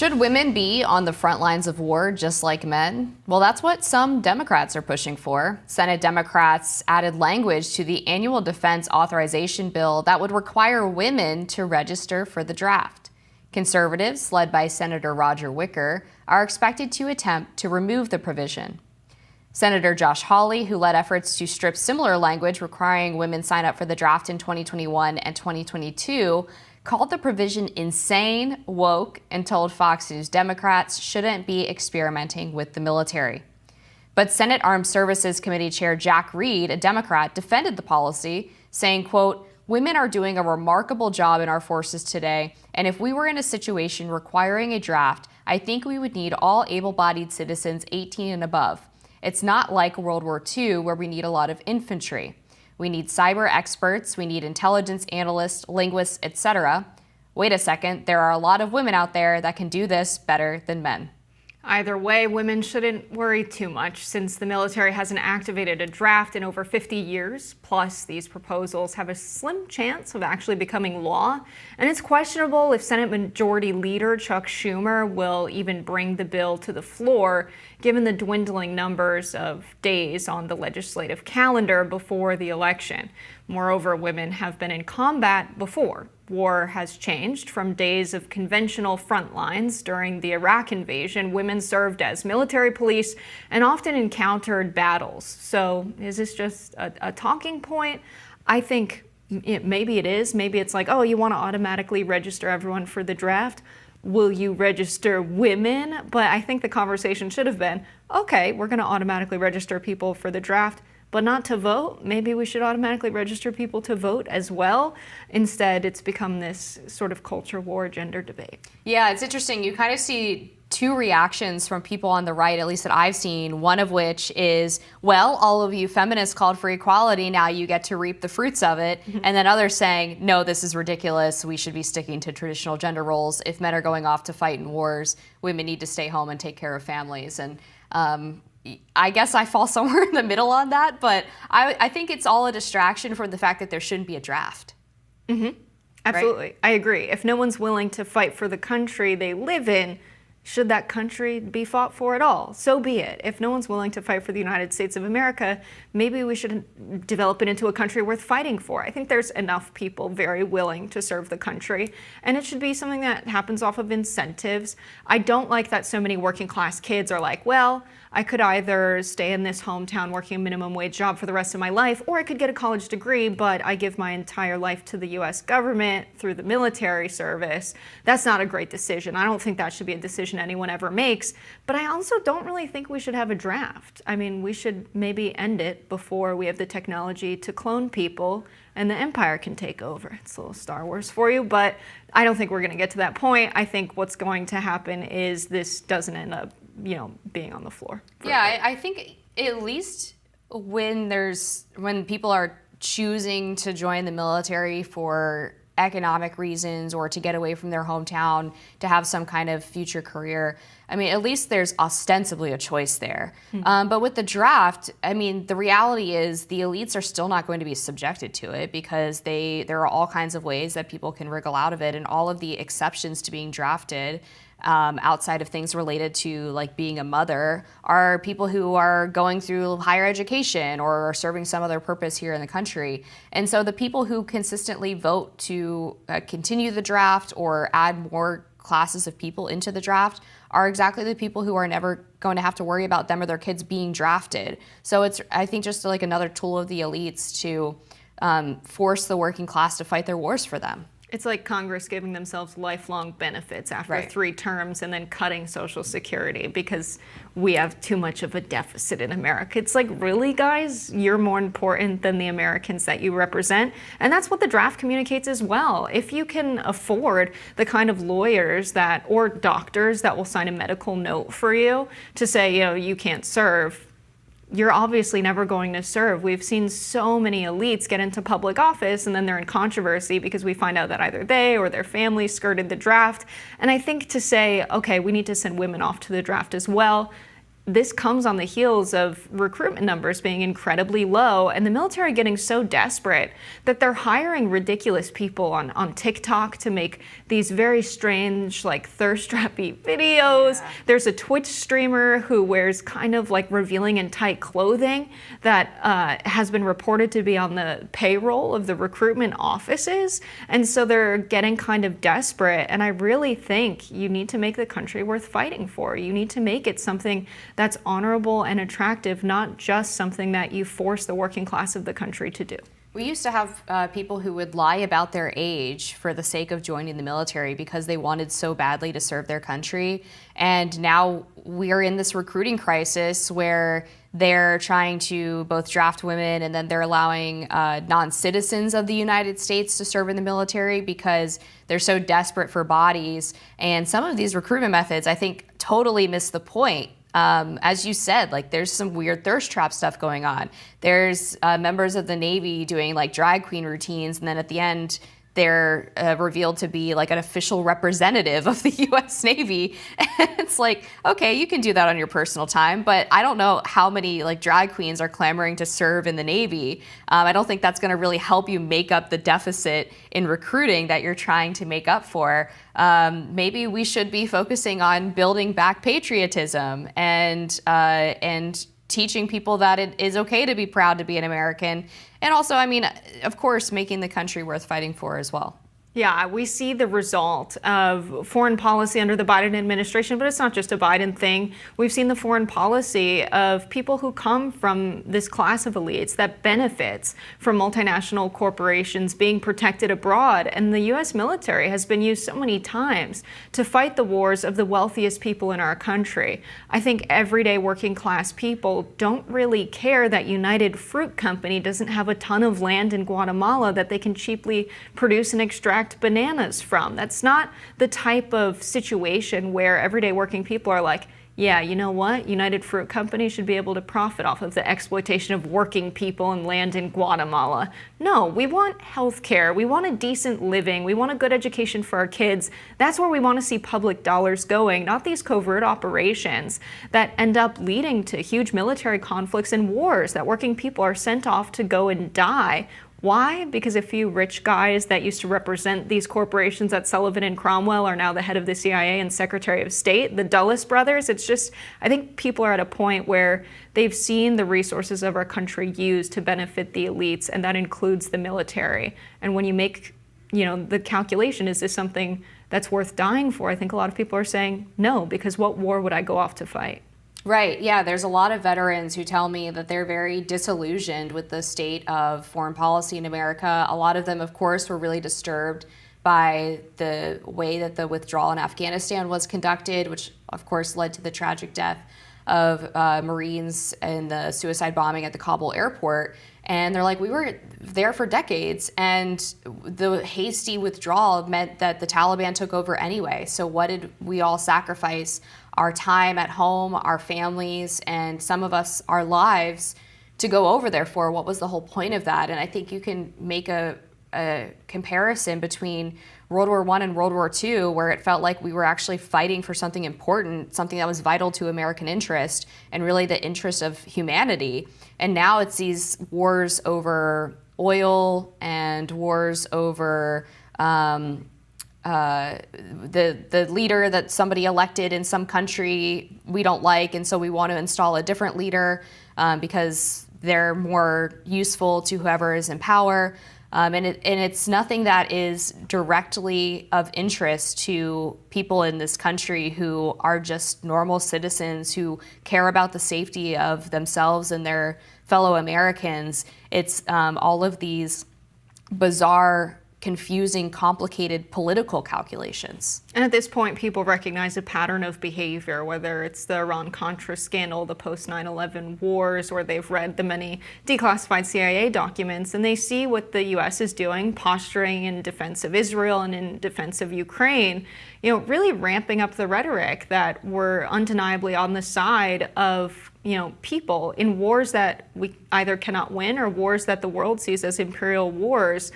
Should women be on the front lines of war just like men? Well, that's what some Democrats are pushing for. Senate Democrats added language to the annual defense authorization bill that would require women to register for the draft. Conservatives, led by Senator Roger Wicker, are expected to attempt to remove the provision. Senator Josh Hawley, who led efforts to strip similar language requiring women sign up for the draft in 2021 and 2022, called the provision insane, woke, and told Fox News Democrats shouldn't be experimenting with the military. But Senate Armed Services Committee Chair Jack Reed, a Democrat, defended the policy, saying, quote, "Women are doing a remarkable job in our forces today, and if we were in a situation requiring a draft, I think we would need all able-bodied citizens 18 and above. It's not like World War II where we need a lot of infantry. We need cyber experts, we need intelligence analysts, linguists, etc. Wait a second, there are a lot of women out there that can do this better than men." Either way, women shouldn't worry too much since the military hasn't activated a draft in over 50 years. Plus, these proposals have a slim chance of actually becoming law. And it's questionable if Senate Majority Leader Chuck Schumer will even bring the bill to the floor, given the dwindling numbers of days on the legislative calendar before the election. Moreover, women have been in combat before. War has changed from days of conventional front lines. During the Iraq invasion, women served as military police and often encountered battles. So is this just a talking point? I think maybe it is. Maybe it's like, oh, you want to automatically register everyone for the draft? Will you register women? But I think the conversation should have been, okay, we're going to automatically register people for the draft, but not to vote. Maybe we should automatically register people to vote as well. Instead, it's become this sort of culture war gender debate. Yeah, it's interesting. You kind of see two reactions from people on the right, at least that I've seen, one of which is, well, all of you feminists called for equality, now you get to reap the fruits of it. And then others saying, no, this is ridiculous. We should be sticking to traditional gender roles. If men are going off to fight in wars, women need to stay home and take care of families. And I guess I fall somewhere in the middle on that, but I think it's all a distraction from the fact that there shouldn't be a draft. Absolutely. Right? I agree. If no one's willing to fight for the country they live in, should that country be fought for at all? So be it. If no one's willing to fight for the United States of America, maybe we should develop it into a country worth fighting for. I think there's enough people very willing to serve the country, and it should be something that happens off of incentives. I don't like that so many working class kids are like, well, I could either stay in this hometown working a minimum wage job for the rest of my life, or I could get a college degree, but I give my entire life to the US government through the military service. That's not a great decision. I don't think that should be a decision anyone ever makes, but I also don't really think we should have a draft. I mean, we should maybe end it before we have the technology to clone people and the empire can take over. It's a little Star Wars for you, but I don't think we're going to get to that point. I think what's going to happen is this doesn't end up being on the floor. Yeah, I think at least when people are choosing to join the military for economic reasons or to get away from their hometown to have some kind of future career, I mean, at least there's ostensibly a choice there. But with the draft, I mean, the reality is the elites are still not going to be subjected to it because there are all kinds of ways that people can wriggle out of it, and all of the exceptions to being drafted outside of things related to like being a mother are people who are going through higher education or are serving some other purpose here in the country. And so the people who consistently vote to continue the draft or add more classes of people into the draft are exactly the people who are never going to have to worry about them or their kids being drafted. So it's, I think, just like another tool of the elites to force the working class to fight their wars for them. It's like Congress giving themselves lifelong benefits after 3 terms and then cutting Social Security because we have too much of a deficit in America. It's like, really, guys? You're more important than the Americans that you represent? And that's what the draft communicates as well. If you can afford the kind of lawyers or doctors that will sign a medical note for you to say, you can't serve, you're obviously never going to serve. We've seen so many elites get into public office and then they're in controversy because we find out that either they or their family skirted the draft. And I think to say, okay, we need to send women off to the draft as well, this comes on the heels of recruitment numbers being incredibly low and the military getting so desperate that they're hiring ridiculous people on TikTok to make these very strange, like thirst-trappy videos. Yeah. There's a Twitch streamer who wears kind of like revealing and tight clothing that has been reported to be on the payroll of the recruitment offices. And so they're getting kind of desperate. And I really think you need to make the country worth fighting for. You need to make it something that's honorable and attractive, not just something that you force the working class of the country to do. We used to have people who would lie about their age for the sake of joining the military because they wanted so badly to serve their country. And now we're in this recruiting crisis where they're trying to both draft women and then they're allowing non-citizens of the United States to serve in the military because they're so desperate for bodies. And some of these recruitment methods, I think, totally miss the point. As you said, like there's some weird thirst trap stuff going on. There's members of the Navy doing like drag queen routines, and then at the end, they're revealed to be like an official representative of the U.S. Navy. And it's like, okay, you can do that on your personal time, but I don't know how many like drag queens are clamoring to serve in the Navy. I don't think that's going to really help you make up the deficit in recruiting that you're trying to make up for. Maybe we should be focusing on building back patriotism and teaching people that it is okay to be proud to be an American. And also, I mean, of course, making the country worth fighting for as well. Yeah, we see the result of foreign policy under the Biden administration, but it's not just a Biden thing. We've seen the foreign policy of people who come from this class of elites that benefits from multinational corporations being protected abroad. And the U.S. military has been used so many times to fight the wars of the wealthiest people in our country. I think everyday working class people don't really care that United Fruit Company doesn't have a ton of land in Guatemala that they can cheaply produce and extract bananas from. That's not the type of situation where everyday working people are like, yeah, you know what? United Fruit Company should be able to profit off of the exploitation of working people and land in Guatemala. No, we want health care. We want a decent living. We want a good education for our kids. That's where we want to see public dollars going, not these covert operations that end up leading to huge military conflicts and wars that working people are sent off to go and die. Why? Because a few rich guys that used to represent these corporations at Sullivan and Cromwell are now the head of the CIA and Secretary of State, the Dulles brothers. It's just, I think people are at a point where they've seen the resources of our country used to benefit the elites, and that includes the military. And when you make, the calculation, is this something that's worth dying for? I think a lot of people are saying no, because what war would I go off to fight? Right. Yeah. There's a lot of veterans who tell me that they're very disillusioned with the state of foreign policy in America. A lot of them, of course, were really disturbed by the way that the withdrawal in Afghanistan was conducted, which, of course, led to the tragic death of Marines and the suicide bombing at the Kabul airport. And they're like, we were there for decades, and the hasty withdrawal meant that the Taliban took over anyway. So what did we all sacrifice? Our time at home, our families, and some of us, our lives, to go over there for? What was the whole point of that? And I think you can make a comparison between World War I and World War II, where it felt like we were actually fighting for something important, something that was vital to American interest and really the interest of humanity. And now it's these wars over oil and wars over the leader that somebody elected in some country we don't like, and so we want to install a different leader because they're more useful to whoever is in power. And it's nothing that is directly of interest to people in this country who are just normal citizens who care about the safety of themselves and their fellow Americans. It's all of these bizarre, confusing, complicated political calculations. And at this point, people recognize a pattern of behavior, whether it's the Iran-Contra scandal, the post-9/11 wars, or they've read the many declassified CIA documents, and they see what the U.S. is doing, posturing in defense of Israel and in defense of Ukraine, really ramping up the rhetoric that we're undeniably on the side of people in wars that we either cannot win or wars that the world sees as imperial wars.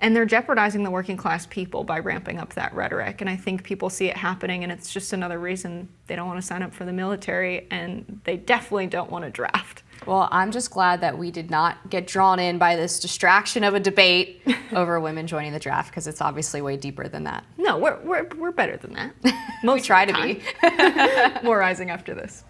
And they're jeopardizing the working class people by ramping up that rhetoric. And I think people see it happening, and it's just another reason they don't want to sign up for the military, and they definitely don't want to draft. Well, I'm just glad that we did not get drawn in by this distraction of a debate over women joining the draft, because it's obviously way deeper than that. No, we're better than that. We try to be. More rising after this.